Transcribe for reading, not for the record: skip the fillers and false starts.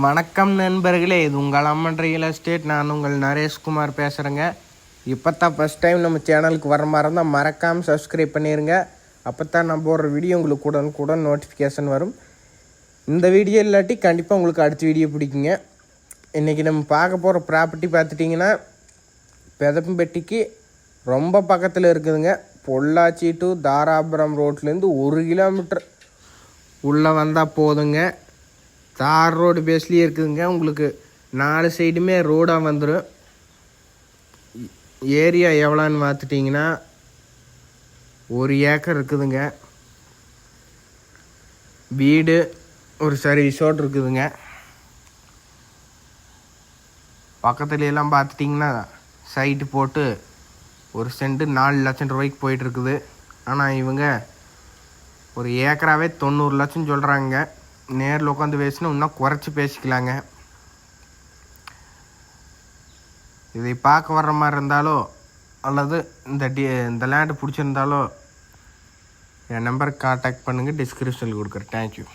வணக்கம் நண்பர்களே, இது உங்கள் அம்மன் ரியல் எஸ்டேட். நான் உங்கள் நரேஷ்குமார் பேசுகிறேங்க. இப்போ தான் ஃபஸ்ட் டைம் நம்ம சேனலுக்கு வர மாதிரி இருந்தால் மறக்காமல் சப்ஸ்கிரைப் பண்ணிடுங்க. அப்போ தான் நம்ம போடுற வீடியோ உங்களுக்கு உடனுக்குடன் நோட்டிஃபிகேஷன் வரும். இந்த வீடியோ இல்லாட்டி கண்டிப்பாக உங்களுக்கு அடுத்த வீடியோ பிடிக்குங்க. இன்றைக்கி நம்ம பார்க்க போகிற ப்ராப்பர்ட்டி பார்த்துட்டிங்கன்னா பெதம்பட்டிக்கு ரொம்ப பக்கத்தில் இருக்குதுங்க. பொள்ளாச்சி டு தாராபுரம் ரோட்லேருந்து 1 கிலோமீட்டர் உள்ளே வந்தால் போதுங்க. தார் ரோடு பேஸ்லேயே இருக்குதுங்க. உங்களுக்கு 4 சைடுமே ரோடாக வந்துடும். ஏரியா எவ்வளோன்னு பார்த்துட்டிங்கன்னா 1 ஏக்கர் இருக்குதுங்க. வீடு ஒரு சர்வீஸோடு இருக்குதுங்க. பக்கத்துலலாம் பார்த்துட்டிங்கன்னா சைட்டு போட்டு ஒரு சென்ட் 4 லட்சம் ரூபாய்க்கு போயிட்டுருக்குது. ஆனால் இவங்க ஒரு ஏக்கராகவே 90 லட்சம் சொல்கிறாங்க. நேரில் உட்காந்து பேசினா இன்னும் குறைச்சி பேசிக்கலாங்க. இதை பார்க்க வர்ற மாதிரி இருந்தாலோ அல்லது இந்த லேண்டு பிடிச்சிருந்தாலோ என் நம்பருக்கு கான்டாக்ட் பண்ணுங்கள். டிஸ்கிரிப்ஷனில் கொடுக்குறேன். தேங்க்யூ.